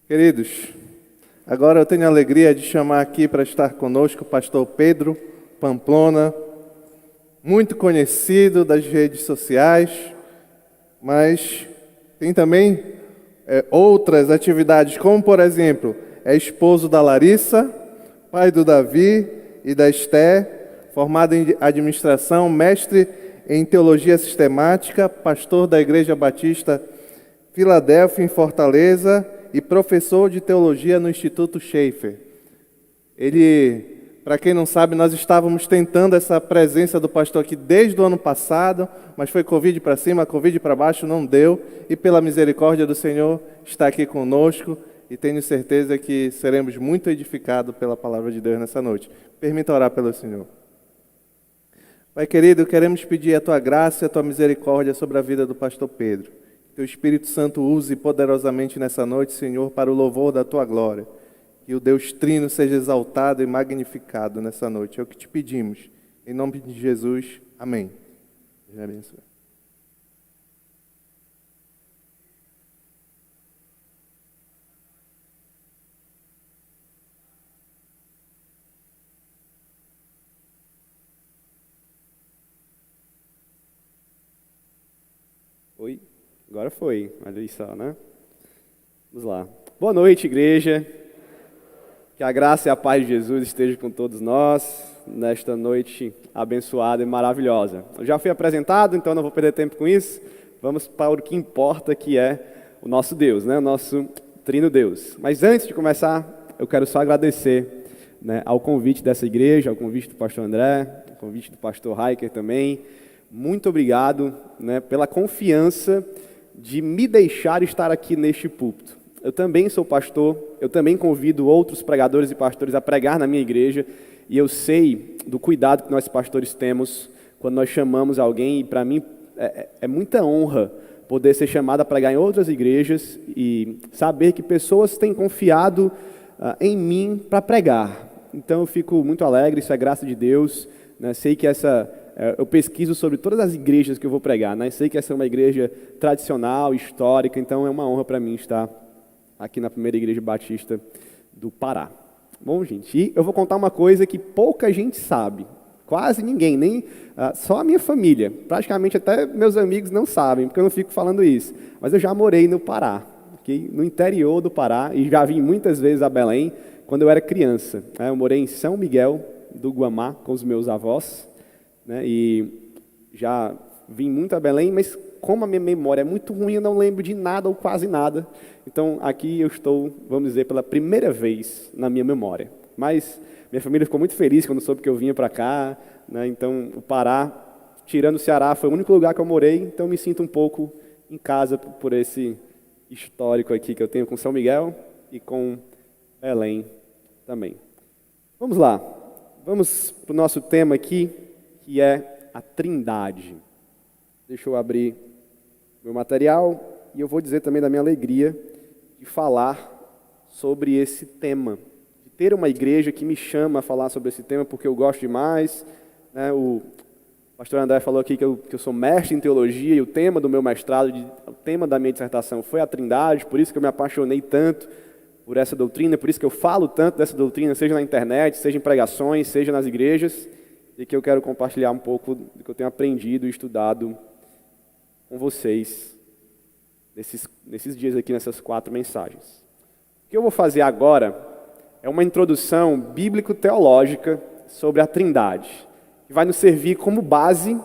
Queridos, agora eu tenho a alegria de chamar aqui para estar conosco o pastor Pedro Pamplona, muito conhecido das redes sociais, mas tem também outras atividades, como por exemplo, é esposo da Larissa, pai do Davi e da Esté, formado em administração, mestre em teologia sistemática, pastor da Igreja Batista Filadélfia em Fortaleza e professor de teologia no Instituto Schaefer. Ele, para quem não sabe, nós estávamos tentando essa presença do pastor aqui desde o ano passado, mas foi Covid para cima, Covid para baixo, não deu, e pela misericórdia do Senhor está aqui conosco, e tenho certeza que seremos muito edificados pela palavra de Deus nessa noite. Permita orar pelo Senhor. Pai querido, queremos pedir a Tua graça e a Tua misericórdia sobre a vida do pastor Pedro. Que o Espírito Santo use poderosamente nessa noite, Senhor, para o louvor da Tua glória. Que o Deus Trino seja exaltado e magnificado nessa noite. É o que te pedimos. Em nome de Jesus. Amém. Deus abençoe. Oi, agora foi, olha aí só, né? Vamos lá. Boa noite, igreja. Que a graça e a paz de Jesus estejam com todos nós nesta noite abençoada e maravilhosa. Eu já fui apresentado, então não vou perder tempo com isso. Vamos para o que importa, que é o nosso Deus, né? O nosso Trino Deus. Mas antes de começar, eu quero só agradecer, né, ao convite dessa igreja, ao convite do pastor André, ao convite do pastor Raiker também. Muito obrigado, né, pela confiança de me deixar estar aqui neste púlpito. Eu também sou pastor, eu também convido outros pregadores e pastores a pregar na minha igreja, e eu sei do cuidado que nós pastores temos quando nós chamamos alguém, e para mim é muita honra poder ser chamado a pregar em outras igrejas e saber que pessoas têm confiado em mim para pregar. Então eu fico muito alegre, isso é graça de Deus, né? Sei que eu pesquiso sobre todas as igrejas que eu vou pregar, né? Sei que essa é uma igreja tradicional, histórica, então é uma honra para mim estar aqui na primeira igreja batista do Pará. Bom, gente, e eu vou contar uma coisa que pouca gente sabe, quase ninguém, nem só a minha família, praticamente até meus amigos não sabem, porque eu não fico falando isso, mas eu já morei no Pará, okay? No interior do Pará, e já vim muitas vezes a Belém quando eu era criança. Eu morei em São Miguel do Guamá com os meus avós, né? E já vim muito a Belém, mas como a minha memória é muito ruim, eu não lembro de nada ou quase nada. Então aqui eu estou, vamos dizer, pela primeira vez na minha memória. Mas minha família ficou muito feliz quando soube que eu vinha para cá, né? Então o Pará, tirando o Ceará, foi o único lugar que eu morei, então eu me sinto um pouco em casa por esse histórico aqui que eu tenho com São Miguel e com Belém também. Vamos lá, vamos para o nosso tema aqui, que é a Trindade. Deixa eu abrir meu material e eu vou dizer também da minha alegria de falar sobre esse tema, de ter uma igreja que me chama a falar sobre esse tema, porque eu gosto demais, né? O pastor André falou aqui que eu sou mestre em teologia e o tema do meu mestrado, o tema da minha dissertação foi a Trindade, por isso que eu me apaixonei tanto por essa doutrina, por isso que eu falo tanto dessa doutrina, seja na internet, seja em pregações, seja nas igrejas, e que eu quero compartilhar um pouco do que eu tenho aprendido e estudado com vocês nesses dias aqui, nessas 4 mensagens. O que eu vou fazer agora é uma introdução bíblico-teológica sobre a Trindade, que vai nos servir como base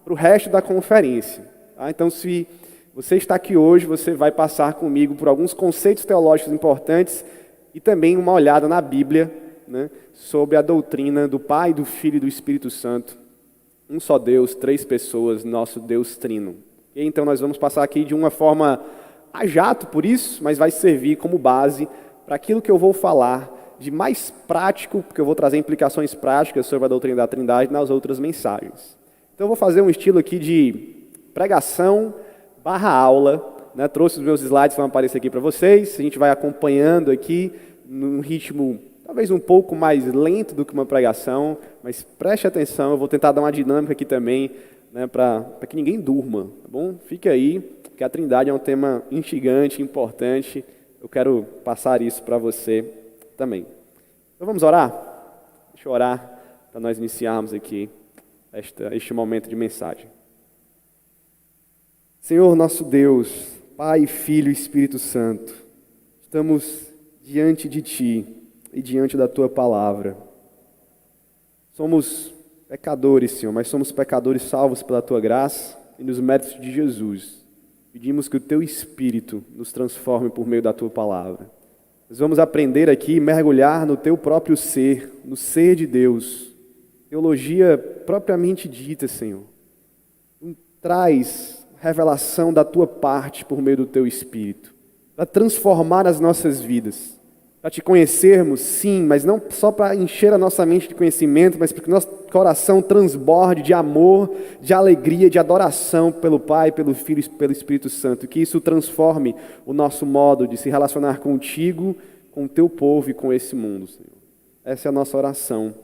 para o resto da conferência. Tá? Então, se você está aqui hoje, você vai passar comigo por alguns conceitos teológicos importantes e também uma olhada na Bíblia, né, sobre a doutrina do Pai, do Filho e do Espírito Santo. Um só Deus, 3 pessoas, nosso Deus Trino. E então nós vamos passar aqui de uma forma a jato por isso, mas vai servir como base para aquilo que eu vou falar de mais prático, porque eu vou trazer implicações práticas sobre a doutrina da Trindade nas outras mensagens. Então eu vou fazer um estilo aqui de pregação / aula, né? Trouxe os meus slides que vão aparecer aqui para vocês, a gente vai acompanhando aqui num ritmo talvez um pouco mais lento do que uma pregação, mas preste atenção, eu vou tentar dar uma dinâmica aqui também, né, para que ninguém durma, tá bom? Fique aí, que a Trindade é um tema instigante, importante, eu quero passar isso para você também. Então vamos orar? Deixa eu orar para nós iniciarmos aqui este momento de mensagem. Senhor nosso Deus, Pai, Filho e Espírito Santo, estamos diante de Ti e diante da Tua palavra. Somos pecadores, Senhor, mas somos pecadores salvos pela Tua graça e nos méritos de Jesus. Pedimos que o Teu Espírito nos transforme por meio da Tua palavra. Nós vamos aprender aqui e mergulhar no Teu próprio ser, no ser de Deus. Teologia propriamente dita, Senhor. Traz revelação da Tua parte por meio do Teu Espírito, para transformar as nossas vidas, para Te conhecermos, sim, mas não só para encher a nossa mente de conhecimento, mas para que nosso coração transborde de amor, de alegria, de adoração pelo Pai, pelo Filho e pelo Espírito Santo, que isso transforme o nosso modo de se relacionar contigo, com o Teu povo e com esse mundo, Senhor. Essa é a nossa oração,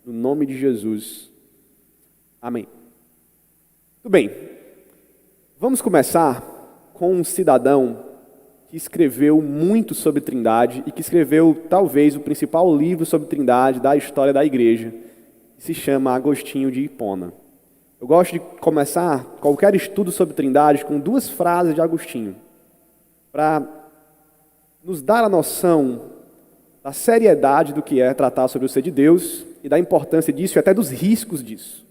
no nome de Jesus. Amém. Tudo bem. Vamos começar com um cidadão que escreveu muito sobre Trindade e que escreveu talvez o principal livro sobre Trindade da história da igreja, que se chama Agostinho de Hipona. Eu gosto de começar qualquer estudo sobre Trindade com duas frases de Agostinho, para nos dar a noção da seriedade do que é tratar sobre o ser de Deus e da importância disso e até dos riscos disso.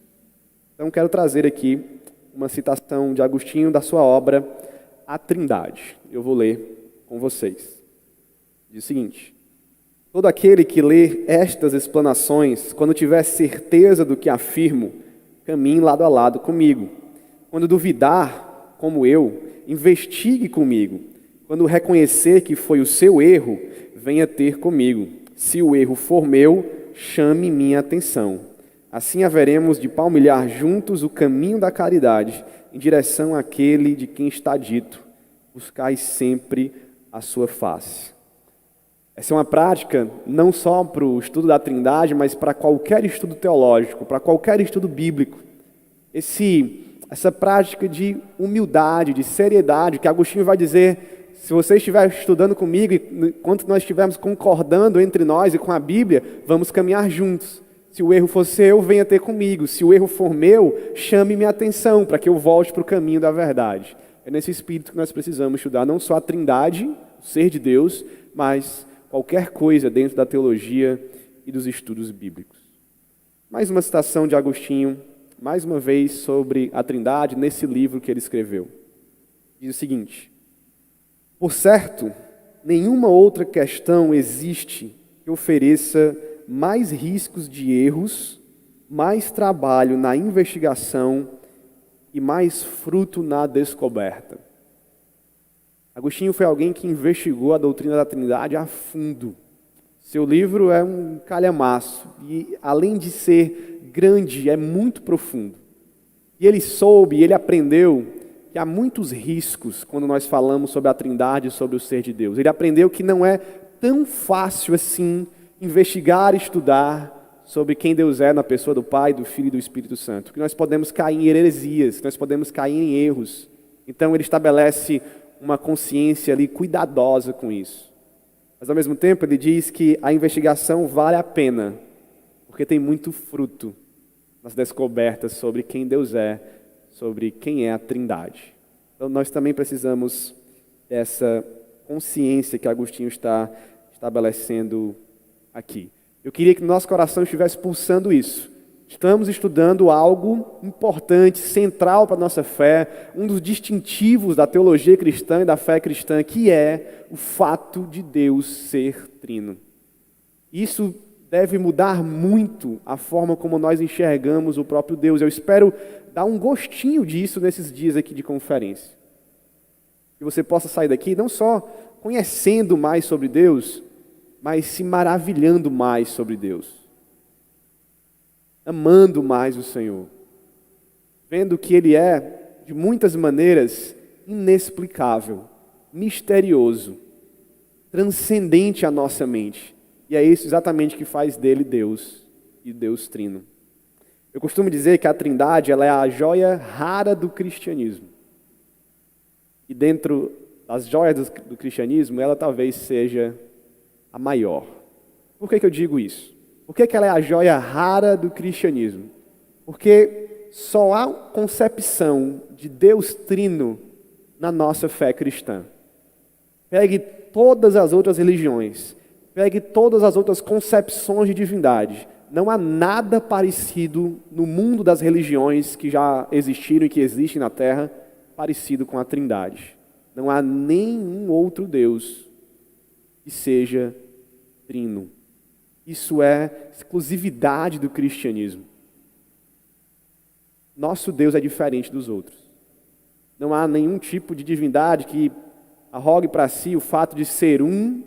Então quero trazer aqui uma citação de Agostinho da sua obra A Trindade. Eu vou ler com vocês. Diz o seguinte: todo aquele que lê estas explanações, quando tiver certeza do que afirmo, caminhe lado a lado comigo. Quando duvidar, como eu, investigue comigo. Quando reconhecer que foi o seu erro, venha ter comigo. Se o erro for meu, chame minha atenção. Assim haveremos de palmilhar juntos o caminho da caridade, em direção àquele de quem está dito: buscai sempre a sua face. Essa é uma prática não só para o estudo da Trindade, mas para qualquer estudo teológico, para qualquer estudo bíblico. Essa prática de humildade, de seriedade, que Agostinho vai dizer: se você estiver estudando comigo, enquanto nós estivermos concordando entre nós e com a Bíblia, vamos caminhar juntos. Se o erro for seu, venha ter comigo. Se o erro for meu, chame minha atenção para que eu volte para o caminho da verdade. É nesse espírito que nós precisamos estudar não só a Trindade, o ser de Deus, mas qualquer coisa dentro da teologia e dos estudos bíblicos. Mais uma citação de Agostinho, mais uma vez sobre a Trindade, nesse livro que ele escreveu. Diz o seguinte: por certo, nenhuma outra questão existe que ofereça mais riscos de erros, mais trabalho na investigação e mais fruto na descoberta. Agostinho foi alguém que investigou a doutrina da Trindade a fundo. Seu livro é um calhamaço e, além de ser grande, é muito profundo. E ele aprendeu que há muitos riscos quando nós falamos sobre a Trindade e sobre o ser de Deus. Ele aprendeu que não é tão fácil assim investigar e estudar sobre quem Deus é na pessoa do Pai, do Filho e do Espírito Santo. Que nós podemos cair em heresias, que nós podemos cair em erros. Então ele estabelece uma consciência ali cuidadosa com isso. Mas ao mesmo tempo ele diz que a investigação vale a pena, porque tem muito fruto nas descobertas sobre quem Deus é, sobre quem é a Trindade. Então nós também precisamos dessa consciência que Agostinho está estabelecendo aqui. Eu queria que no nosso coração estivesse pulsando isso. Estamos estudando algo importante, central para a nossa fé, um dos distintivos da teologia cristã e da fé cristã, que é o fato de Deus ser trino. Isso deve mudar muito a forma como nós enxergamos o próprio Deus. Eu espero dar um gostinho disso nesses dias aqui de conferência. Que você possa sair daqui não só conhecendo mais sobre Deus, mas se maravilhando mais sobre Deus, amando mais o Senhor, vendo que Ele é, de muitas maneiras, inexplicável, misterioso, transcendente à nossa mente. E é isso exatamente que faz dele Deus e Deus trino. Eu costumo dizer que a Trindade ela é a joia rara do cristianismo. E dentro das joias do cristianismo, ela talvez seja a maior. Por que eu digo isso? Por que ela é a joia rara do cristianismo? Porque só há concepção de Deus Trino na nossa fé cristã. Pegue todas as outras religiões, pegue todas as outras concepções de divindade. Não há nada parecido no mundo das religiões que já existiram e que existem na Terra, parecido com a Trindade. Não há nenhum outro Deus que seja trino. Isso é exclusividade do cristianismo. Nosso Deus é diferente dos outros. Não há nenhum tipo de divindade que arrogue para si o fato de ser um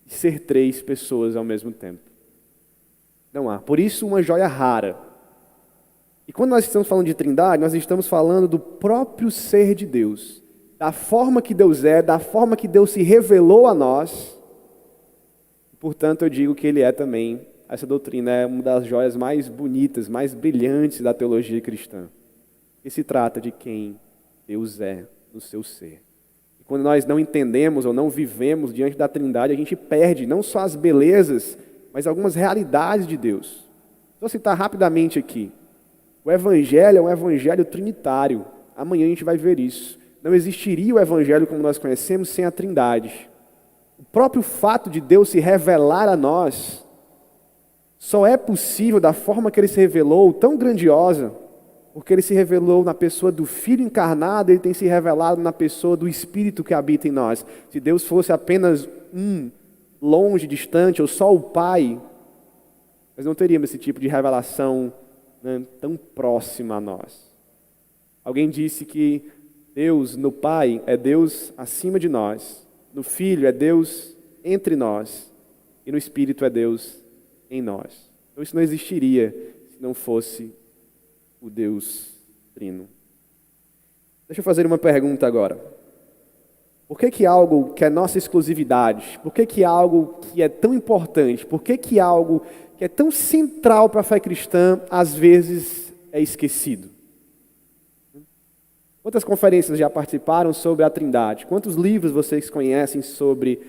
e ser três pessoas ao mesmo tempo. Não há. Por isso, uma joia rara. E quando nós estamos falando de Trindade, nós estamos falando do próprio ser de Deus. Da forma que Deus é, da forma que Deus se revelou a nós. Portanto, eu digo que ele é também, essa doutrina é uma das joias mais bonitas, mais brilhantes da teologia cristã. Que se trata de quem Deus é no seu ser. E quando nós não entendemos ou não vivemos diante da Trindade, a gente perde não só as belezas, mas algumas realidades de Deus. Vou citar rapidamente aqui. O Evangelho é um Evangelho trinitário. Amanhã a gente vai ver isso. Não existiria o Evangelho como nós conhecemos sem a Trindade. O próprio fato de Deus se revelar a nós só é possível da forma que Ele se revelou, tão grandiosa, porque Ele se revelou na pessoa do Filho encarnado, Ele tem se revelado na pessoa do Espírito que habita em nós. Se Deus fosse apenas longe, distante, ou só o Pai, nós não teríamos esse tipo de revelação, né, tão próxima a nós. Alguém disse que Deus no Pai é Deus acima de nós, no Filho é Deus entre nós e no Espírito é Deus em nós. Então isso não existiria se não fosse o Deus Trino. Deixa eu fazer uma pergunta agora. Por que algo que é nossa exclusividade, por que algo que é tão importante, por que algo que é tão central para a fé cristã, às vezes é esquecido? Quantas conferências já participaram sobre a Trindade? Quantos livros vocês conhecem sobre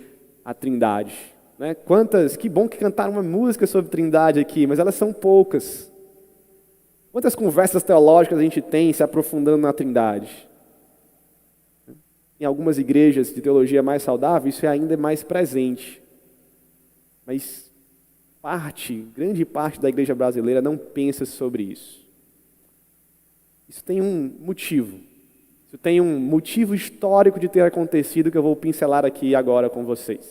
a Trindade? Né? Que bom que cantaram uma música sobre Trindade aqui, mas elas são poucas. Quantas conversas teológicas a gente tem se aprofundando na Trindade? Em algumas igrejas de teologia mais saudável, isso é ainda mais presente. Mas grande parte da igreja brasileira não pensa sobre isso. Isso tem um motivo. Isso tem um motivo histórico de ter acontecido que eu vou pincelar aqui agora com vocês.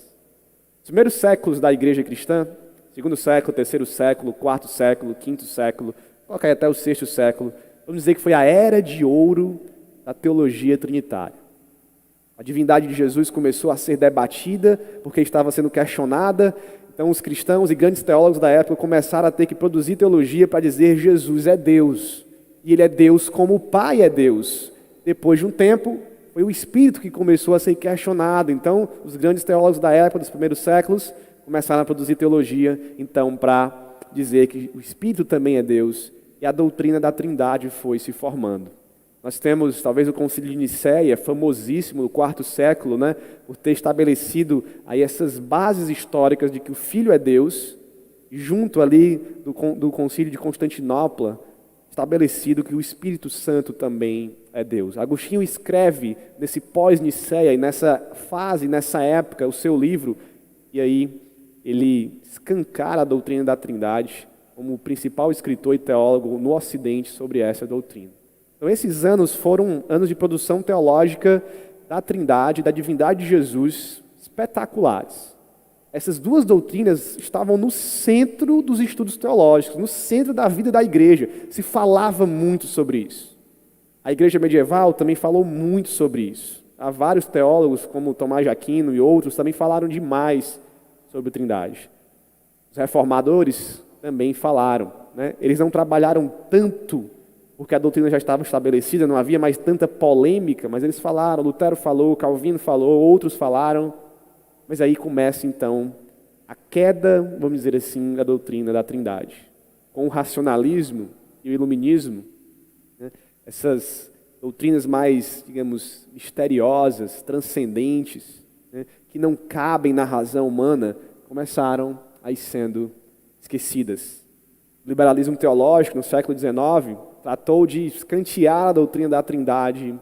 Os primeiros séculos da igreja cristã, segundo século, terceiro século, quarto século, quinto século, coloca aí até o sexto século, vamos dizer que foi a era de ouro da teologia trinitária. A divindade de Jesus começou a ser debatida porque estava sendo questionada. Então os cristãos e grandes teólogos da época começaram a ter que produzir teologia para dizer Jesus é Deus. E Ele é Deus como o Pai é Deus. Depois de um tempo, foi o Espírito que começou a ser questionado. Então os grandes teólogos da época, dos primeiros séculos, começaram a produzir teologia então para dizer que o Espírito também é Deus. E a doutrina da Trindade foi se formando. Nós temos, talvez, o Concílio de Nicéia, famosíssimo, no quarto século, né, por ter estabelecido aí essas bases históricas de que o Filho é Deus, e junto ali do Concílio de Constantinopla, estabelecido que o Espírito Santo também é Deus. Agostinho escreve nesse pós-Nicéia, e nessa fase, nessa época, o seu livro, e aí ele escancara a doutrina da Trindade como o principal escritor e teólogo no Ocidente sobre essa doutrina. Então esses anos foram anos de produção teológica da Trindade, da divindade de Jesus, espetaculares. Essas duas doutrinas estavam no centro dos estudos teológicos, no centro da vida da igreja. Se falava muito sobre isso. A igreja medieval também falou muito sobre isso. Há vários teólogos, como Tomás de Aquino e outros, também falaram demais sobre a Trindade. Os reformadores também falaram, né? Eles não trabalharam tanto porque a doutrina já estava estabelecida, não havia mais tanta polêmica, mas eles falaram, Lutero falou, Calvino falou, outros falaram, mas aí começa então a queda, vamos dizer assim, da doutrina da Trindade. Com o racionalismo e o iluminismo, né, essas doutrinas mais, digamos, misteriosas, transcendentes, né, que não cabem na razão humana, começaram a ir sendo esquecidas. O liberalismo teológico, no século XIX, tratou de escantear a doutrina da Trindade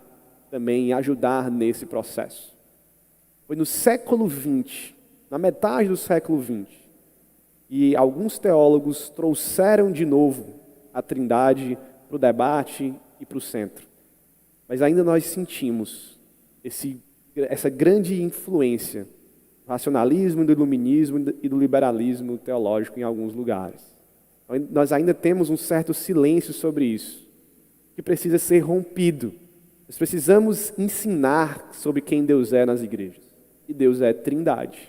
também e ajudar nesse processo. Foi no século XX, na metade do século XX, e alguns teólogos trouxeram de novo a Trindade para o debate e para o centro. Mas ainda nós sentimos essa grande influência do racionalismo, do iluminismo e do liberalismo teológico em alguns lugares. Nós ainda temos um certo silêncio sobre isso, que precisa ser rompido. Nós precisamos ensinar sobre quem Deus é nas igrejas. E Deus é Trindade.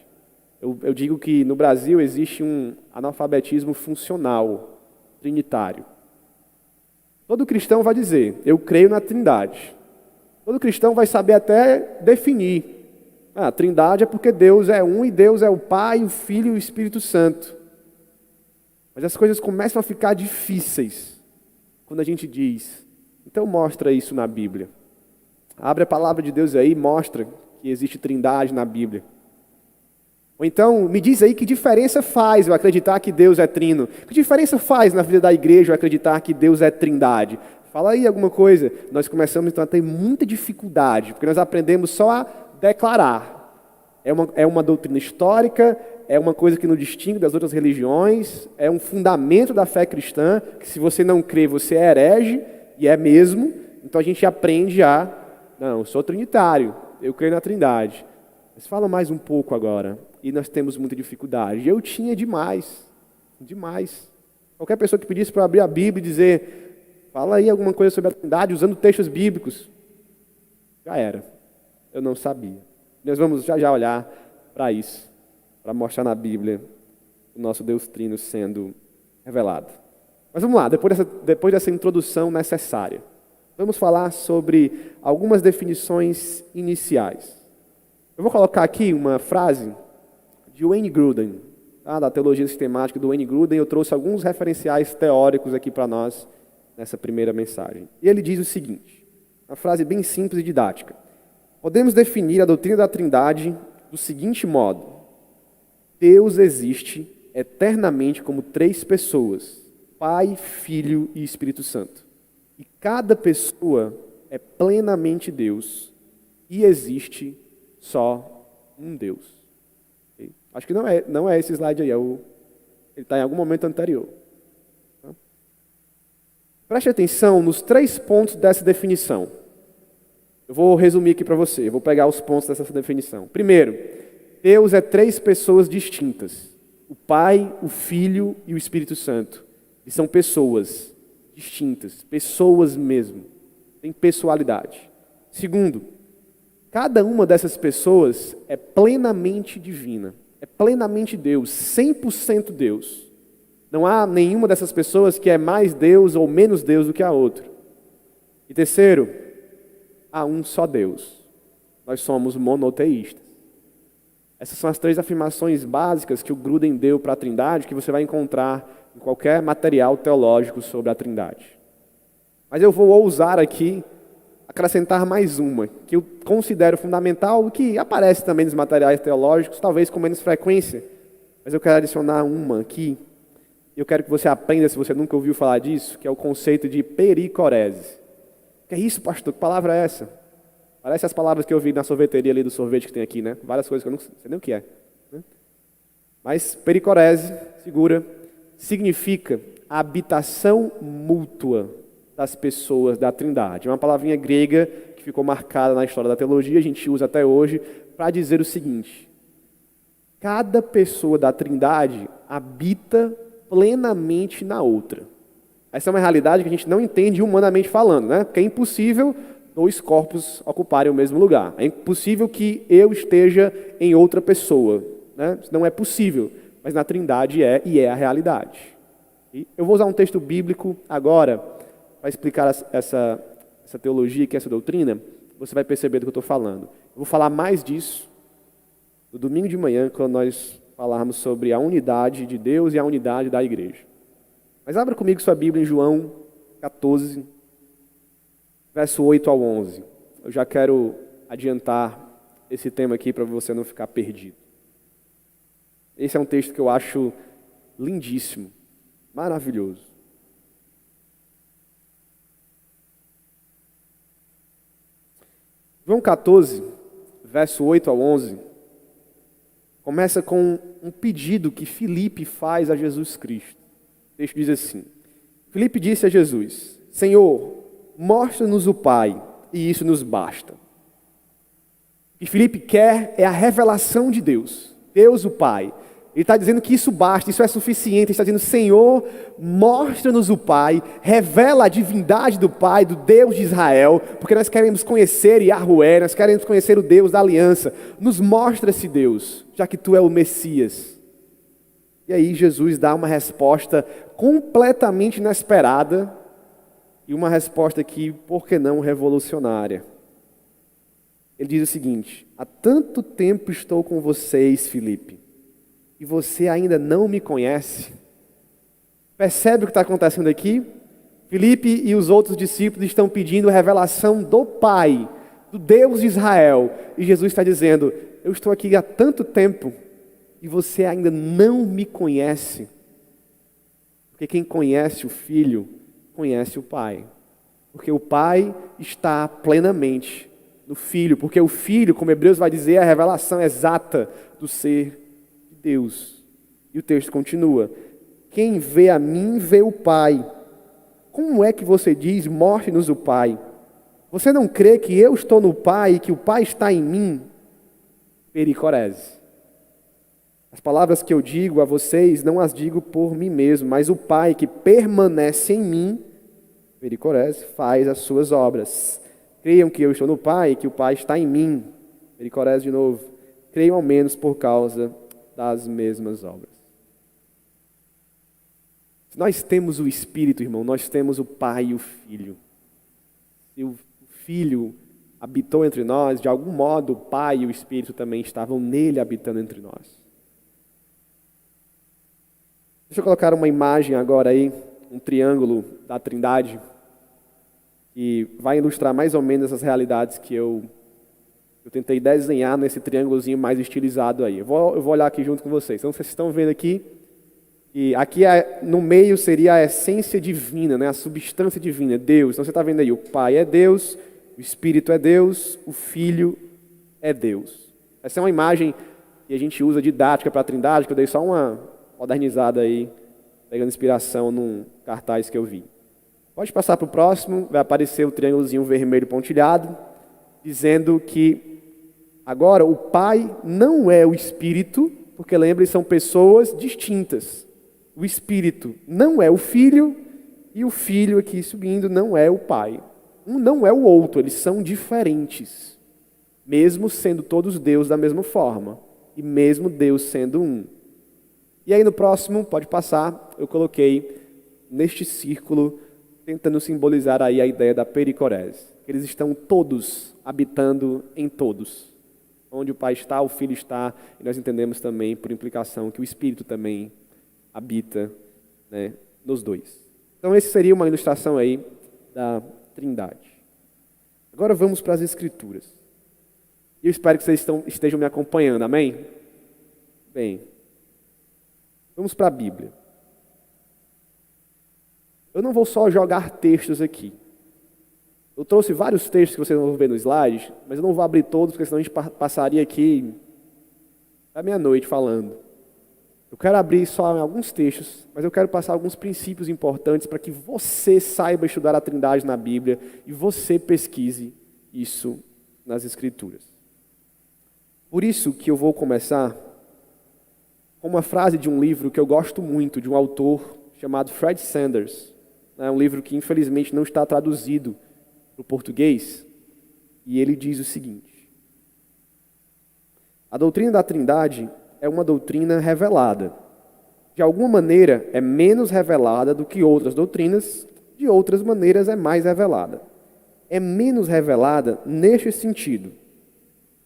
Eu digo que no Brasil existe um analfabetismo funcional, trinitário. Todo cristão vai dizer, eu creio na Trindade. Todo cristão vai saber até definir. A Trindade é porque Deus é um e Deus é o Pai, o Filho e o Espírito Santo. Mas as coisas começam a ficar difíceis quando a gente diz, então mostra isso na Bíblia. Abre a palavra de Deus aí e mostra que existe Trindade na Bíblia. Ou então, me diz aí que diferença faz eu acreditar que Deus é trino. Que diferença faz na vida da igreja eu acreditar que Deus é Trindade? Fala aí alguma coisa. Nós começamos então a ter muita dificuldade, porque nós aprendemos só a declarar. É uma doutrina histórica, é uma coisa que nos distingue das outras religiões, é um fundamento da fé cristã, que se você não crê, você é herege, e é mesmo. Então a gente aprende não, eu sou trinitário, eu creio na Trindade. Mas fala mais um pouco agora, e nós temos muita dificuldade. Eu tinha demais. Qualquer pessoa que pedisse para eu abrir a Bíblia e dizer, fala aí alguma coisa sobre a Trindade, usando textos bíblicos, já era. Eu não sabia. Nós vamos já olhar para isso, para mostrar na Bíblia o nosso Deus Trino sendo revelado. Mas vamos lá, depois dessa introdução necessária, vamos falar sobre algumas definições iniciais. Eu vou colocar aqui uma frase de Wayne Grudem, da teologia sistemática do Wayne Grudem. Eu trouxe alguns referenciais teóricos aqui para nós nessa primeira mensagem. E ele diz o seguinte, uma frase bem simples e didática. Podemos definir a doutrina da Trindade do seguinte modo: Deus existe eternamente como 3 pessoas, Pai, Filho e Espírito Santo. E cada pessoa é plenamente Deus e existe só um Deus. Okay? Acho que não é esse slide aí, ele está em algum momento anterior. Tá? Preste atenção nos 3 pontos dessa definição. Eu vou resumir aqui para você, eu vou pegar os pontos dessa definição. Primeiro, Deus é 3 pessoas distintas. O Pai, o Filho e o Espírito Santo. E são pessoas distintas, pessoas mesmo. Tem pessoalidade. Segundo, cada uma dessas pessoas é plenamente divina. É plenamente Deus, 100% Deus. Não há nenhuma dessas pessoas que é mais Deus ou menos Deus do que a outra. E terceiro, há um só Deus. Nós somos monoteístas. Essas são as 3 afirmações básicas que o Grudem deu para a Trindade, que você vai encontrar em qualquer material teológico sobre a Trindade. Mas eu vou ousar aqui acrescentar mais uma, que eu considero fundamental, que aparece também nos materiais teológicos, talvez com menos frequência, mas eu quero adicionar uma aqui. Eu quero que você aprenda, se você nunca ouviu falar disso, que é o conceito de pericorese. O que é isso, pastor? Que palavra é essa? Parece as palavras que eu vi na sorveteria ali do sorvete que tem aqui, né? Várias coisas que eu não sei nem o que é. Né? Mas pericorese, segura, significa a habitação mútua das pessoas da Trindade. É uma palavrinha grega que ficou marcada na história da teologia, a gente usa até hoje, para dizer o seguinte: cada pessoa da Trindade habita plenamente na outra. Essa é uma realidade que a gente não entende humanamente falando, né? Porque é impossível 2 corpos ocuparem o mesmo lugar. É impossível que eu esteja em outra pessoa, né? Isso não é possível, mas na Trindade é a realidade. E eu vou usar um texto bíblico agora para explicar essa teologia, essa doutrina. Você vai perceber do que eu estou falando. Eu vou falar mais disso no domingo de manhã, quando nós falarmos sobre a unidade de Deus e a unidade da igreja. Mas abra comigo sua Bíblia em João 14, verso 8 ao 11. Eu já quero adiantar esse tema aqui para você não ficar perdido. Esse é um texto que eu acho lindíssimo, maravilhoso. João 14, verso 8 ao 11, começa com um pedido que Filipe faz a Jesus Cristo. O texto diz assim: Filipe disse a Jesus: Senhor, mostra-nos o Pai, e isso nos basta. O que Filipe quer é a revelação de Deus, Deus o Pai. Ele está dizendo que isso basta, isso é suficiente. Ele está dizendo: Senhor, mostra-nos o Pai, revela a divindade do Pai, do Deus de Israel, porque nós queremos conhecer Yahweh, nós queremos conhecer o Deus da aliança. Nos mostra esse Deus, já que Tu é o Messias. E aí Jesus dá uma resposta completamente inesperada, e uma resposta que, por que não, revolucionária. Ele diz o seguinte: há tanto tempo estou com vocês, Filipe, e você ainda não me conhece? Percebe o que está acontecendo aqui? Filipe e os outros discípulos estão pedindo revelação do Pai, do Deus de Israel. E Jesus está dizendo: eu estou aqui há tanto tempo e você ainda não me conhece. Porque quem conhece o Filho, conhece o Pai. Porque o Pai está plenamente no Filho. Porque o Filho, como Hebreus vai dizer, é a revelação exata do ser de Deus. E o texto continua: quem vê a mim, vê o Pai. Como é que você diz, mostre-nos o Pai? Você não crê que eu estou no Pai e que o Pai está em mim? Pericorese. As palavras que eu digo a vocês, não as digo por mim mesmo, mas o Pai que permanece em mim, pericorese, faz as suas obras. Creiam que eu estou no Pai e que o Pai está em mim. Pericorese de novo. Creiam ao menos por causa das mesmas obras. Se nós temos o Espírito, irmão, nós temos o Pai e o Filho. Se o Filho habitou entre nós, de algum modo o Pai e o Espírito também estavam nele habitando entre nós. Deixa eu colocar uma imagem agora aí, um triângulo da Trindade, que vai ilustrar mais ou menos essas realidades que eu tentei desenhar nesse triângulozinho mais estilizado aí. Eu vou olhar aqui junto com vocês. Então vocês estão vendo aqui, e aqui no meio seria a essência divina, né? A substância divina, Deus. Então você está vendo aí, o Pai é Deus, o Espírito é Deus, o Filho é Deus. Essa é uma imagem que a gente usa didática para a Trindade, que eu dei só uma modernizada aí, pegando inspiração num cartaz que eu vi. Pode passar para o próximo, vai aparecer o triângulozinho vermelho pontilhado, dizendo que agora o Pai não é o Espírito, porque lembrem, são pessoas distintas. O Espírito não é o Filho, e o Filho aqui subindo não é o Pai. Um não é o outro, eles são diferentes. Mesmo sendo todos Deus da mesma forma, e mesmo Deus sendo um. E aí no próximo, pode passar, eu coloquei neste círculo, tentando simbolizar aí a ideia da pericorese. Eles estão todos habitando em todos. Onde o Pai está, o Filho está, e nós entendemos também, por implicação, que o Espírito também habita, né, nos dois. Então essa seria uma ilustração aí da Trindade. Agora vamos para as Escrituras. Eu espero que vocês estejam me acompanhando, amém? Bem, vamos para a Bíblia. Eu não vou só jogar textos aqui. Eu trouxe vários textos que vocês vão ver no slide, mas eu não vou abrir todos, porque senão a gente passaria aqui da meia-noite falando. Eu quero abrir só alguns textos, mas eu quero passar alguns princípios importantes para que você saiba estudar a Trindade na Bíblia e você pesquise isso nas Escrituras. Por isso que eu vou começar com uma frase de um livro que eu gosto muito, de um autor chamado Fred Sanders. É um livro que infelizmente não está traduzido para o português, e ele diz o seguinte: a doutrina da Trindade é uma doutrina revelada. De alguma maneira é menos revelada do que outras doutrinas, de outras maneiras é mais revelada. É menos revelada neste sentido.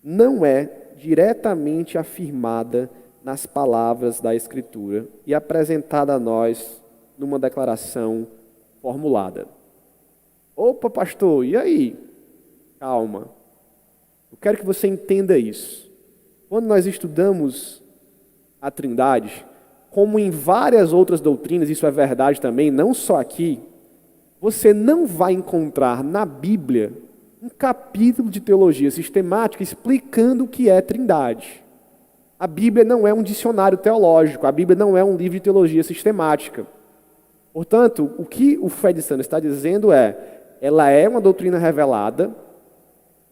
Não é diretamente afirmada nas palavras da Escritura e apresentada a nós numa declaração formulada. Opa, pastor, e aí? Calma. Eu quero que você entenda isso. Quando nós estudamos a Trindade, como em várias outras doutrinas, isso é verdade também, não só aqui, você não vai encontrar na Bíblia um capítulo de teologia sistemática explicando o que é Trindade. A Bíblia não é um dicionário teológico, a Bíblia não é um livro de teologia sistemática. Portanto, o que o Fred Sanders está dizendo ela é uma doutrina revelada,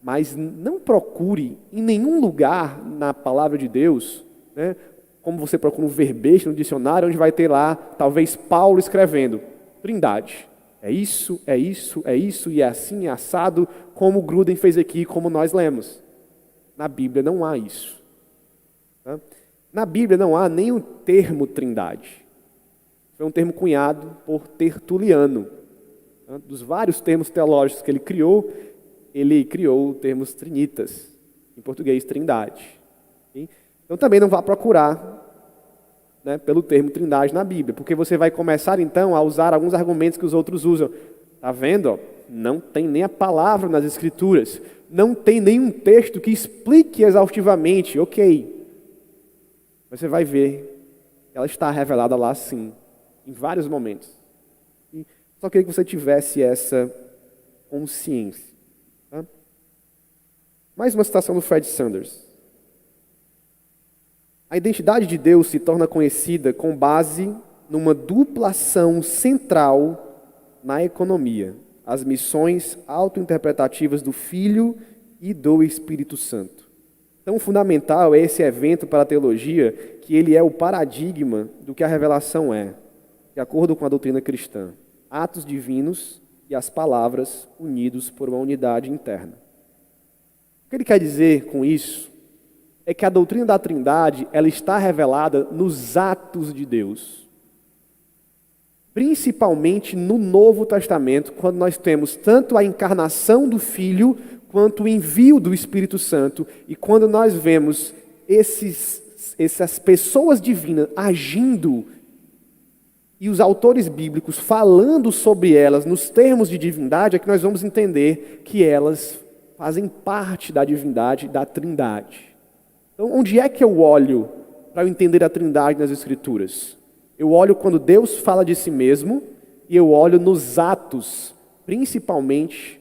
mas não procure em nenhum lugar na palavra de Deus, né, como você procura um verbete no dicionário, onde vai ter lá, talvez, Paulo escrevendo, Trindade. É isso, é isso, é isso, e é assim, é assado, como o Gruden fez aqui, como nós lemos. Na Bíblia não há isso. Tá? Na Bíblia não há nem o termo Trindade. Foi um termo cunhado por Tertuliano. Tá? Dos vários termos teológicos que ele criou termos trinitas, em português, Trindade. Okay? Então também não vá procurar, né, pelo termo Trindade na Bíblia, porque você vai começar então a usar alguns argumentos que os outros usam. Está vendo? Ó? Não tem nem a palavra nas Escrituras, não tem nenhum texto que explique exaustivamente, ok. Você vai ver que ela está revelada lá sim, em vários momentos. E só queria que você tivesse essa consciência. Tá? Mais uma citação do Fred Sanders. A identidade de Deus se torna conhecida com base numa dupla ação central na economia, as missões autointerpretativas do Filho e do Espírito Santo. Tão fundamental é esse evento para a teologia que ele é o paradigma do que a revelação é, de acordo com a doutrina cristã. Atos divinos e as palavras unidos por uma unidade interna. O que ele quer dizer com isso é que a doutrina da Trindade, ela está revelada nos atos de Deus. Principalmente no Novo Testamento, quando nós temos tanto a encarnação do Filho, quanto o envio do Espírito Santo, e quando nós vemos essas pessoas divinas agindo, e os autores bíblicos falando sobre elas nos termos de divindade, é que nós vamos entender que elas fazem parte da divindade, da Trindade. Então, onde é que eu olho para eu entender a Trindade nas Escrituras? Eu olho quando Deus fala de si mesmo e eu olho nos atos, principalmente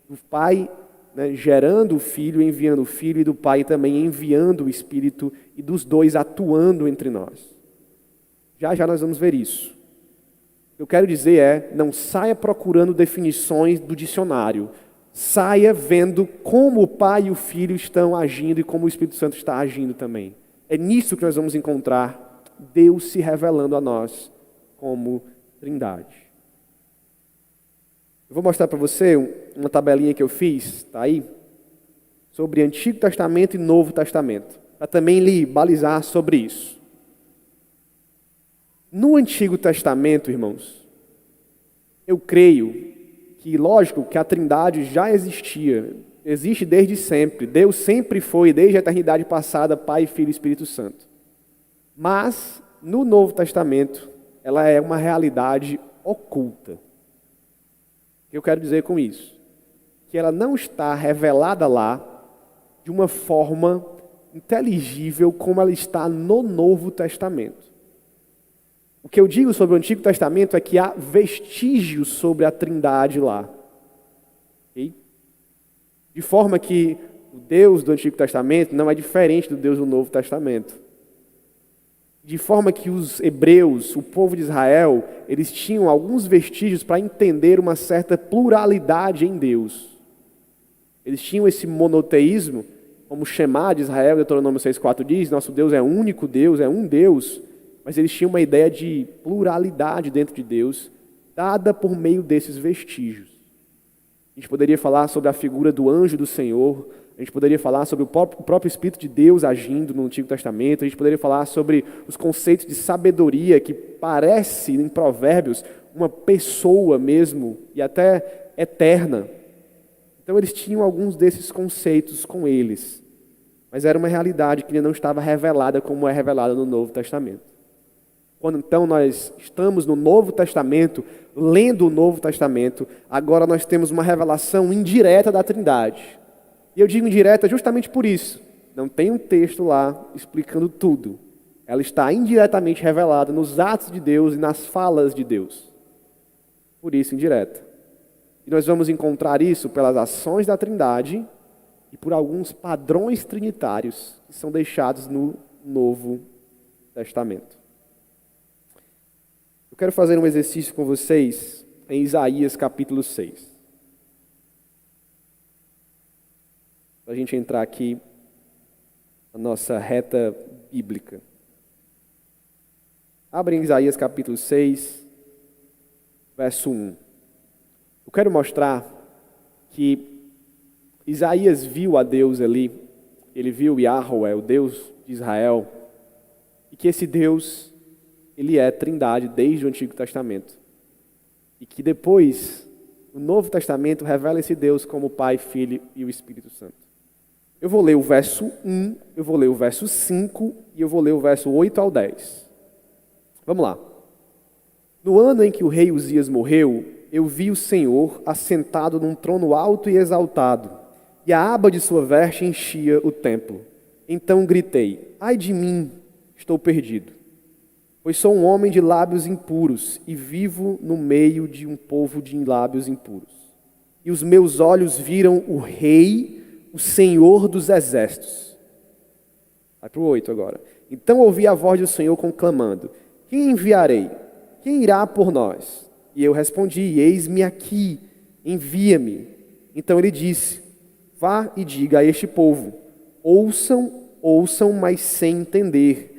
do Pai, né, gerando o Filho, enviando o Filho, e do Pai também enviando o Espírito, e dos dois atuando entre nós. Já já nós vamos ver isso. O que eu quero dizer não saia procurando definições do dicionário. Saia vendo como o Pai e o Filho estão agindo e como o Espírito Santo está agindo também. É nisso que nós vamos encontrar Deus se revelando a nós como Trindade. Eu vou mostrar para você uma tabelinha que eu fiz, tá aí, sobre Antigo Testamento e Novo Testamento, para também lhe balizar sobre isso. No Antigo Testamento, irmãos, eu creio que, lógico, que a Trindade já existia, existe desde sempre. Deus sempre foi, desde a eternidade passada, Pai, Filho e Espírito Santo. Mas, no Novo Testamento, ela é uma realidade oculta. O que eu quero dizer com isso? Que ela não está revelada lá de uma forma inteligível como ela está no Novo Testamento. O que eu digo sobre o Antigo Testamento é que há vestígios sobre a Trindade lá. Okay? De forma que o Deus do Antigo Testamento não é diferente do Deus do Novo Testamento. De forma que os hebreus, o povo de Israel, eles tinham alguns vestígios para entender uma certa pluralidade em Deus. Eles tinham esse monoteísmo, como o Shema de Israel, Deuteronômio 6,4 diz, nosso Deus é único Deus, é um Deus. Mas eles tinham uma ideia de pluralidade dentro de Deus, dada por meio desses vestígios. A gente poderia falar sobre a figura do anjo do Senhor, a gente poderia falar sobre o próprio Espírito de Deus agindo no Antigo Testamento, a gente poderia falar sobre os conceitos de sabedoria, que parece, em Provérbios, uma pessoa mesmo, e até eterna. Então eles tinham alguns desses conceitos com eles, mas era uma realidade que ainda não estava revelada como é revelada no Novo Testamento. Quando então nós estamos no Novo Testamento, lendo o Novo Testamento, agora nós temos uma revelação indireta da Trindade. E eu digo indireta justamente por isso. Não tem um texto lá explicando tudo. Ela está indiretamente revelada nos atos de Deus e nas falas de Deus. Por isso, indireta. E nós vamos encontrar isso pelas ações da Trindade e por alguns padrões trinitários que são deixados no Novo Testamento. Eu quero fazer um exercício com vocês em Isaías capítulo 6. Para a gente entrar aqui na nossa reta bíblica. Abre em Isaías capítulo 6, verso 1. Eu quero mostrar que Isaías viu a Deus ali, ele viu Yahweh, o Deus de Israel, e que esse Deus, ele é Trindade desde o Antigo Testamento. E que depois, o Novo Testamento revela esse Deus como Pai, Filho e o Espírito Santo. Eu vou ler o verso 1, eu vou ler o verso 5 e eu vou ler o verso 8 ao 10. Vamos lá. No ano em que o rei Uzias morreu, eu vi o Senhor assentado num trono alto e exaltado, e a aba de sua veste enchia o templo. Então gritei: ai de mim, estou perdido, pois sou um homem de lábios impuros e vivo no meio de um povo de lábios impuros. E os meus olhos viram o Rei, o Senhor dos exércitos. Vai para o 8 agora. Então ouvi a voz do Senhor conclamando: quem enviarei? Quem irá por nós? E eu respondi: eis-me aqui, envia-me. Então ele disse: vá e diga a este povo: ouçam, mas sem entender.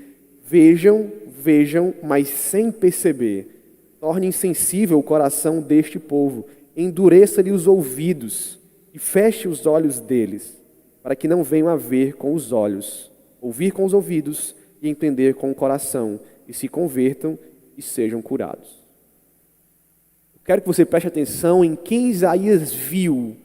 Vejam, mas sem perceber. Torne insensível o coração deste povo. Endureça-lhe os ouvidos e feche os olhos deles, para que não venham a ver com os olhos, ouvir com os ouvidos e entender com o coração, e se convertam e sejam curados. Eu quero que você preste atenção em quem Isaías viu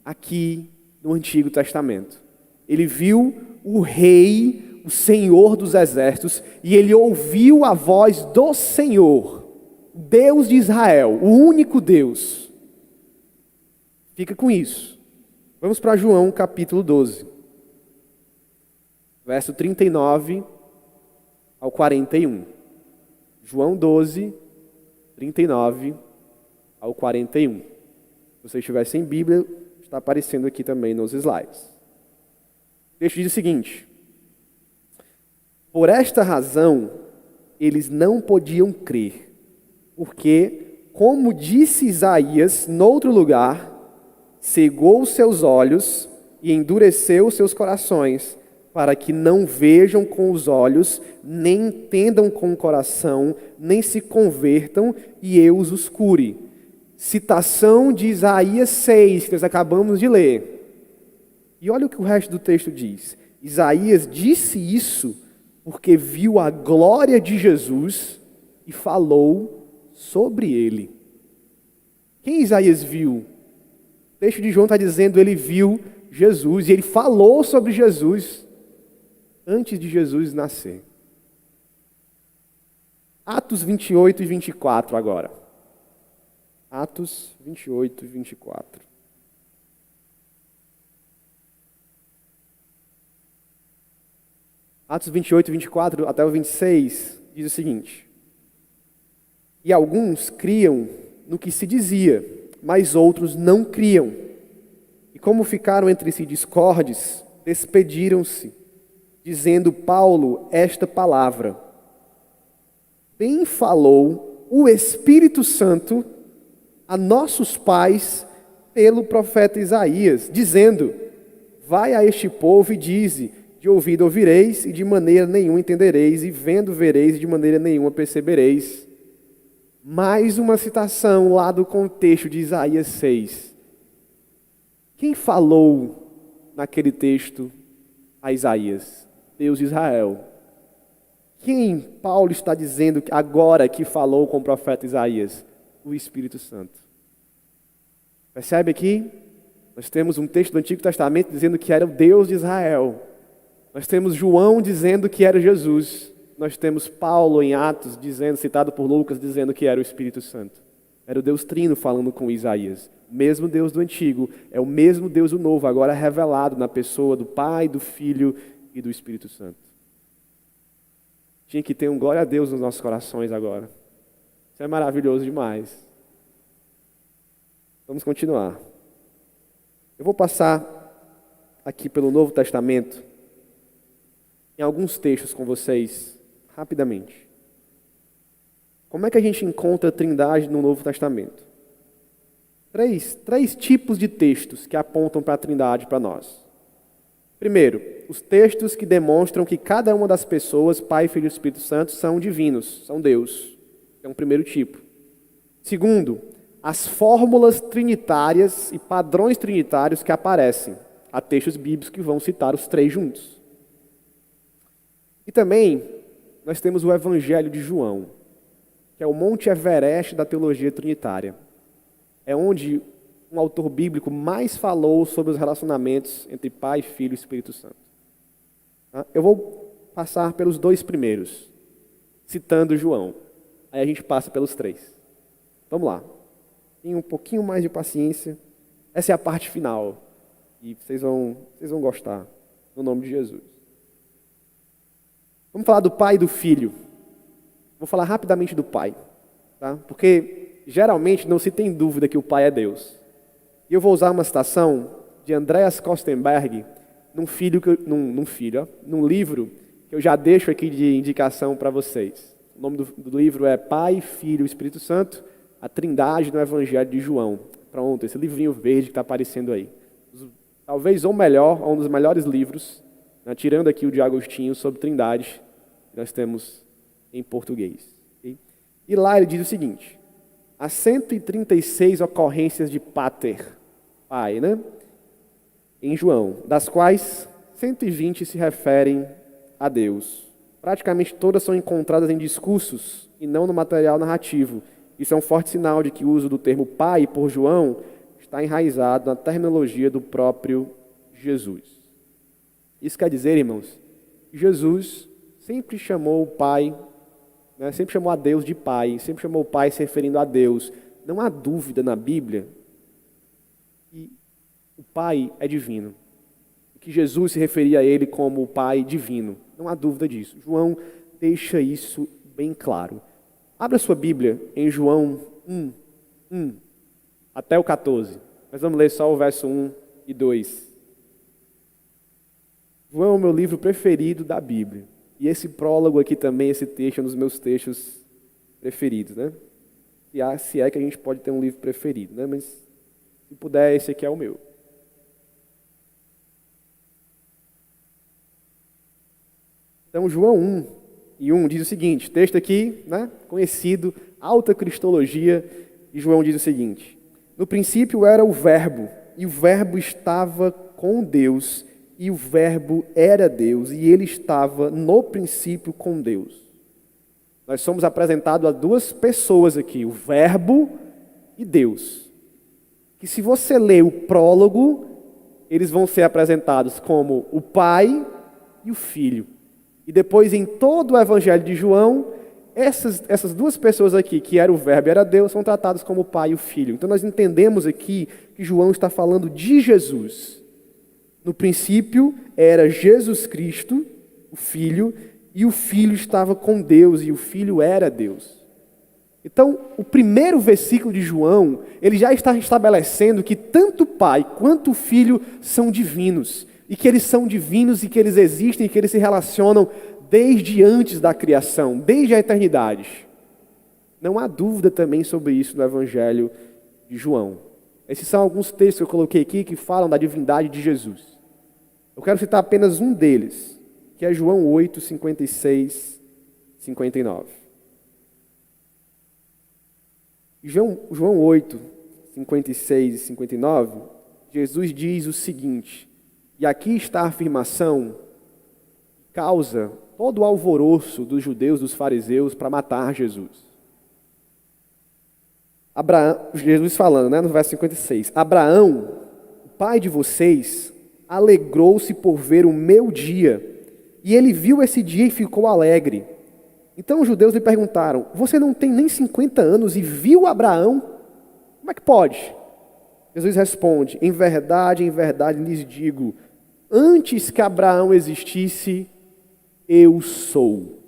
aqui no Antigo Testamento. Ele viu o Rei, o Senhor dos exércitos, e ele ouviu a voz do Senhor, Deus de Israel, o único Deus. Fica com isso. Vamos para João capítulo 12, verso 39 ao 41. João 12, 39 ao 41. Se você estiver sem Bíblia, está aparecendo aqui também nos slides. O texto diz o seguinte: por esta razão, eles não podiam crer, porque, como disse Isaías noutro lugar, cegou seus olhos e endureceu seus corações, para que não vejam com os olhos, nem entendam com o coração, nem se convertam e eu os cure. Citação de Isaías 6, que nós acabamos de ler. E olha o que o resto do texto diz. Isaías disse isso porque viu a glória de Jesus e falou sobre ele. Quem Isaías viu? O texto de João está dizendo ele viu Jesus e ele falou sobre Jesus antes de Jesus nascer. Atos 28 e 24 agora. Atos 28 e 24. Atos 28 e 24 até o 26 diz o seguinte: e alguns criam no que se dizia, mas outros não criam. E como ficaram entre si discordes, despediram-se, dizendo Paulo esta palavra: bem falou o Espírito Santo a nossos pais pelo profeta Isaías, dizendo: vai a este povo e dize, de ouvido ouvireis e de maneira nenhuma entendereis, e vendo vereis e de maneira nenhuma percebereis. Mais uma citação lá do contexto de Isaías 6. Quem falou naquele texto a Isaías? Deus de Israel. Quem Paulo está dizendo agora que falou com o profeta Isaías? O Espírito Santo. Percebe aqui? Nós temos um texto do Antigo Testamento dizendo que era o Deus de Israel. Nós temos João dizendo que era Jesus. nós temos Paulo em Atos, citado por Lucas, dizendo que era o Espírito Santo. Era o Deus Trino falando com Isaías. O mesmo Deus do Antigo, é o mesmo Deus do Novo, agora revelado na pessoa do Pai, do Filho e do Espírito Santo. Tinha que ter um glória a Deus nos nossos corações agora. Isso é maravilhoso demais. Vamos continuar. Eu vou passar aqui pelo Novo Testamento em alguns textos com vocês, rapidamente. Como é que a gente encontra a Trindade no Novo Testamento? Três tipos de textos que apontam para a Trindade para nós. Primeiro, os textos que demonstram que cada uma das pessoas, Pai, Filho e Espírito Santo, são divinos, são Deus. É um primeiro tipo. Segundo, as fórmulas trinitárias e padrões trinitários que aparecem. Há textos bíblicos que vão citar os três juntos. E também, nós temos o Evangelho de João, que é o Monte Everest da teologia trinitária. É onde um autor bíblico mais falou sobre os relacionamentos entre Pai, Filho e Espírito Santo. Eu vou passar pelos dois primeiros, citando João. Aí a gente passa pelos três. Vamos lá. Tenha um pouquinho mais de paciência. Essa é a parte final. E vocês vão gostar, no nome de Jesus. Vamos falar do Pai e do Filho. Vou falar rapidamente do Pai, tá? Porque geralmente não se tem dúvida que o Pai é Deus. E eu vou usar uma citação de Andreas Kostenberg, num livro que eu já deixo aqui de indicação para vocês. O nome do livro é Pai, Filho e Espírito Santo, a Trindade no Evangelho de João. Pronto, esse livrinho verde que está aparecendo aí. Talvez um dos melhores livros, né, tirando aqui o de Agostinho, sobre Trindade, que nós temos em português. Okay? E lá ele diz o seguinte: há 136 ocorrências de pater, Pai, né? Em João, das quais 120 se referem a Deus. Praticamente todas são encontradas em discursos e não no material narrativo. Isso é um forte sinal de que o uso do termo Pai por João está enraizado na terminologia do próprio Jesus. Isso quer dizer, irmãos, que Jesus sempre chamou o Pai, né, sempre chamou a Deus de Pai, sempre chamou o Pai se referindo a Deus. Não há dúvida na Bíblia que o Pai é divino, que Jesus se referia a Ele como o Pai divino. Não há dúvida disso. João deixa isso bem claro. Abra sua Bíblia em João 1, até o 14. Nós vamos ler só o verso 1 e 2. João é o meu livro preferido da Bíblia. E esse prólogo aqui também, esse texto, é um dos meus textos preferidos, né? Se é que a gente pode ter um livro preferido, né? Mas se puder, esse aqui é o meu. Então, João 1:1 diz o seguinte, texto aqui, né, conhecido, alta cristologia, e João diz o seguinte: no princípio era o Verbo, e o Verbo estava com Deus, e o Verbo era Deus, e ele estava no princípio com Deus. Nós somos apresentados a duas pessoas aqui, o Verbo e Deus. Que se você ler o prólogo, eles vão ser apresentados como o Pai e o Filho. E depois, em todo o Evangelho de João, essas duas pessoas aqui, que era o Verbo e era Deus, são tratados como o Pai e o Filho. Então nós entendemos aqui que João está falando de Jesus. No princípio era Jesus Cristo, o Filho, e o Filho estava com Deus, e o Filho era Deus. Então, o primeiro versículo de João, ele já está estabelecendo que tanto o Pai quanto o Filho são divinos. E que eles são divinos e que eles existem e que eles se relacionam desde antes da criação, desde a eternidade. Não há dúvida também sobre isso no Evangelho de João. Esses são alguns textos que eu coloquei aqui que falam da divindade de Jesus. Eu quero citar apenas um deles, que é João 8, 56, 59. João 8, 56 e 59, Jesus diz o seguinte: e aqui está a afirmação que causa todo o alvoroço dos judeus, dos fariseus, para matar Jesus. Jesus falando, né, no verso 56, Abraão, o pai de vocês, alegrou-se por ver o meu dia, e ele viu esse dia e ficou alegre. Então os judeus lhe perguntaram: você não tem nem 50 anos e viu Abraão? Como é que pode? Jesus responde: em verdade lhes digo, antes que Abraão existisse, eu sou.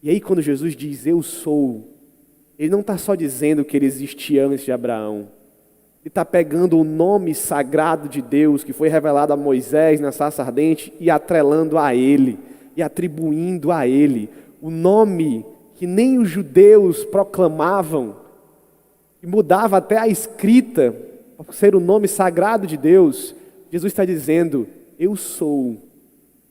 E aí quando Jesus diz eu sou, ele não está só dizendo que ele existia antes de Abraão. Ele está pegando o nome sagrado de Deus que foi revelado a Moisés na sarça ardente e atrelando a ele, e atribuindo a ele o nome que nem os judeus proclamavam, e mudava até a escrita por ser o nome sagrado de Deus. Jesus está dizendo, eu sou.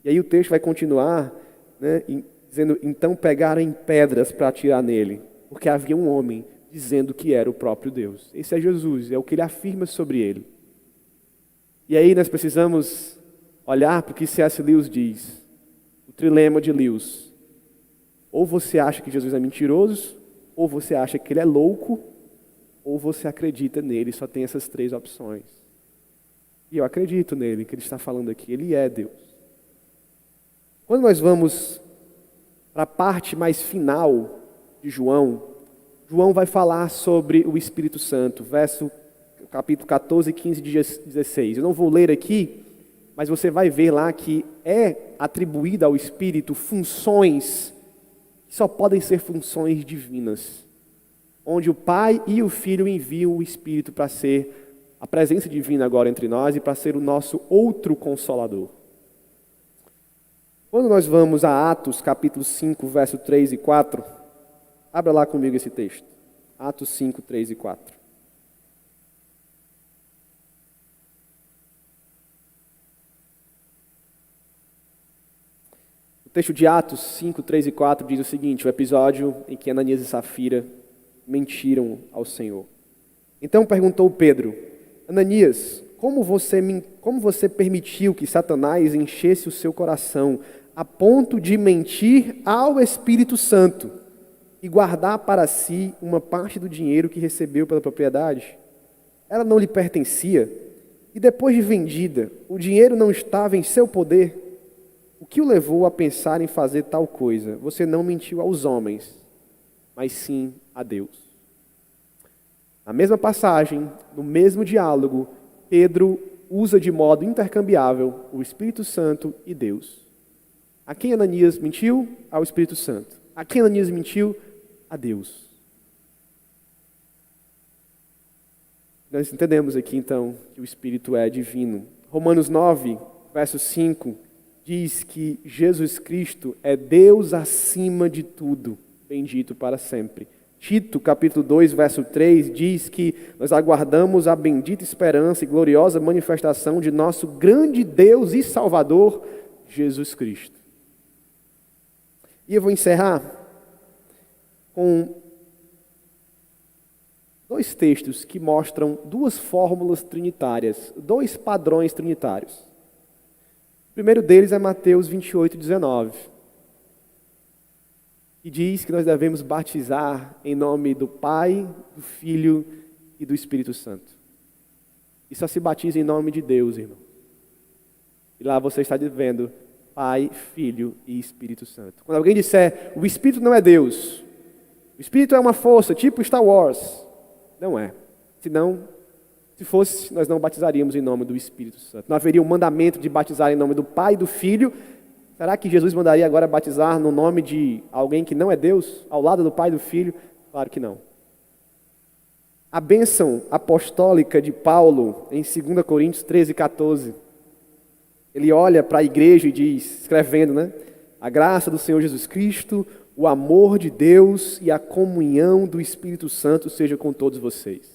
E aí o texto vai continuar, né, dizendo, então pegaram em pedras para atirar nele, porque havia um homem dizendo que era o próprio Deus. Esse é Jesus, é o que ele afirma sobre ele. E aí nós precisamos olhar para o que C.S. Lewis diz, o trilema de Lewis. Ou você acha que Jesus é mentiroso, ou você acha que ele é louco, ou você acredita nele. Só tem essas três opções. E eu acredito nele, que ele está falando aqui, ele é Deus. Quando nós vamos para a parte mais final de João vai falar sobre o Espírito Santo, capítulo 14, 15 e 16. Eu não vou ler aqui, mas você vai ver lá que é atribuída ao Espírito funções que só podem ser funções divinas, onde o Pai e o Filho enviam o Espírito para ser a presença divina agora entre nós e para ser o nosso outro Consolador. Quando nós vamos a Atos, capítulo 5, verso 3 e 4, abra lá comigo esse texto. Atos 5, 3 e 4. O texto de Atos 5, 3 e 4 diz o seguinte, o episódio em que Ananias e Safira mentiram ao Senhor. Então perguntou Pedro, Ananias, como você permitiu que Satanás enchesse o seu coração a ponto de mentir ao Espírito Santo e guardar para si uma parte do dinheiro que recebeu pela propriedade? Ela não lhe pertencia, e depois de vendida, o dinheiro não estava em seu poder. O que o levou a pensar em fazer tal coisa? Você não mentiu aos homens, mas sim a Deus. Na mesma passagem, no mesmo diálogo, Pedro usa de modo intercambiável o Espírito Santo e Deus. A quem Ananias mentiu? Ao Espírito Santo. A quem Ananias mentiu? A Deus. Nós entendemos aqui então que o Espírito é divino. Romanos 9, verso 5, diz que Jesus Cristo é Deus acima de tudo, bendito para sempre. Tito, capítulo 2, verso 3, diz que nós aguardamos a bendita esperança e gloriosa manifestação de nosso grande Deus e Salvador, Jesus Cristo. E eu vou encerrar com dois textos que mostram duas fórmulas trinitárias, dois padrões trinitários. O primeiro deles é Mateus 28, 19. Que diz que nós devemos batizar em nome do Pai, do Filho e do Espírito Santo. E só se batiza em nome de Deus, irmão. E lá você está vendo Pai, Filho e Espírito Santo. Quando alguém disser, o Espírito não é Deus, o Espírito é uma força, tipo Star Wars. Não é. Senão, se fosse, nós não batizaríamos em nome do Espírito Santo. Não haveria um mandamento de batizar em nome do Pai e do Filho. Será que Jesus mandaria agora batizar no nome de alguém que não é Deus, ao lado do Pai e do Filho? Claro que não. A bênção apostólica de Paulo, em 2 Coríntios 13, 14, ele olha para a igreja e diz, escrevendo, né? A graça do Senhor Jesus Cristo, o amor de Deus e a comunhão do Espírito Santo seja com todos vocês.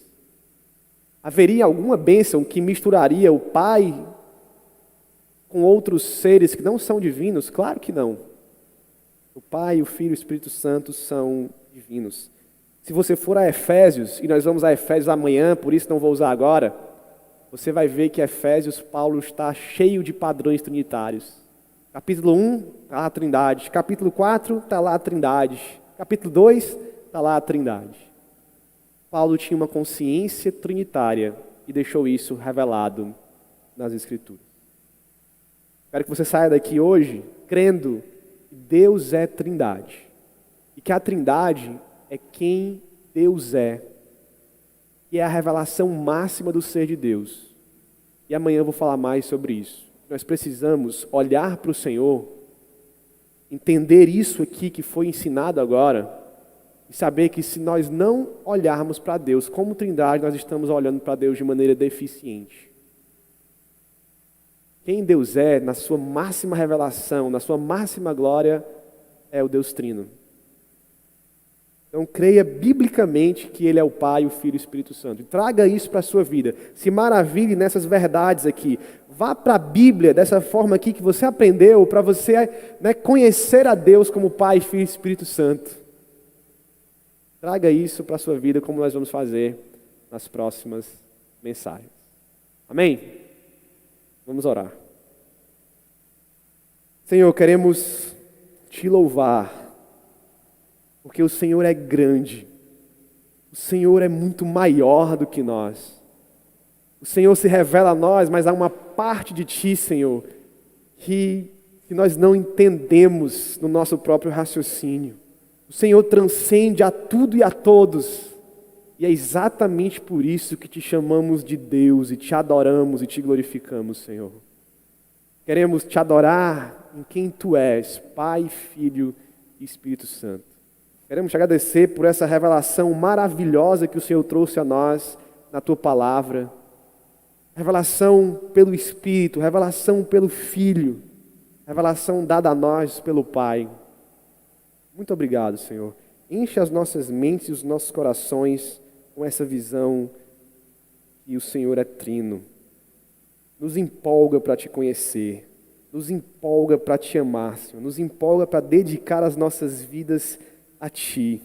Haveria alguma bênção que misturaria o Pai com outros seres que não são divinos? Claro que não. O Pai, o Filho e o Espírito Santo são divinos. Se você for a Efésios, e nós vamos a Efésios amanhã, por isso não vou usar agora, você vai ver que Efésios, Paulo está cheio de padrões trinitários. Capítulo 1, está lá a Trindade. Capítulo 4, está lá a Trindade. Capítulo 2, está lá a Trindade. Paulo tinha uma consciência trinitária e deixou isso revelado nas Escrituras. Quero que você saia daqui hoje crendo Deus é Trindade. E que a Trindade é quem Deus é. E é a revelação máxima do ser de Deus. E amanhã eu vou falar mais sobre isso. Nós precisamos olhar para o Senhor, entender isso aqui que foi ensinado agora, e saber que se nós não olharmos para Deus como Trindade, nós estamos olhando para Deus de maneira deficiente. Quem Deus é, na sua máxima revelação, na sua máxima glória, é o Deus Trino. Então creia biblicamente que Ele é o Pai, o Filho e o Espírito Santo. E traga isso para a sua vida. Se maravilhe nessas verdades aqui. Vá para a Bíblia dessa forma aqui que você aprendeu, para você, né, conhecer a Deus como Pai, Filho e Espírito Santo. Traga isso para a sua vida, como nós vamos fazer nas próximas mensagens. Amém? Vamos orar. Senhor, queremos Te louvar, porque o Senhor é grande. O Senhor é muito maior do que nós. O Senhor se revela a nós, mas há uma parte de Ti, Senhor, que nós não entendemos no nosso próprio raciocínio. O Senhor transcende a tudo e a todos. E é exatamente por isso que Te chamamos de Deus e Te adoramos e Te glorificamos, Senhor. Queremos Te adorar em quem Tu és, Pai, Filho e Espírito Santo. Queremos Te agradecer por essa revelação maravilhosa que o Senhor trouxe a nós na Tua palavra. Revelação pelo Espírito, revelação pelo Filho, revelação dada a nós pelo Pai. Muito obrigado, Senhor. Enche as nossas mentes e os nossos corações com essa visão que o Senhor é trino. Nos empolga para Te conhecer, nos empolga para Te amar, Senhor. Nos empolga para dedicar as nossas vidas a Ti.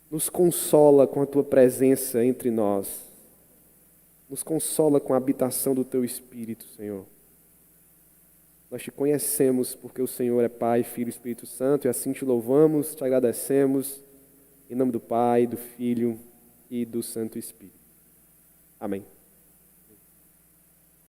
Nos consola com a Tua presença entre nós. Nos consola com a habitação do Teu Espírito, Senhor. Nós Te conhecemos porque o Senhor é Pai, Filho e Espírito Santo, e assim Te louvamos, Te agradecemos, em nome do Pai, do Filho e do Santo Espírito. Amém.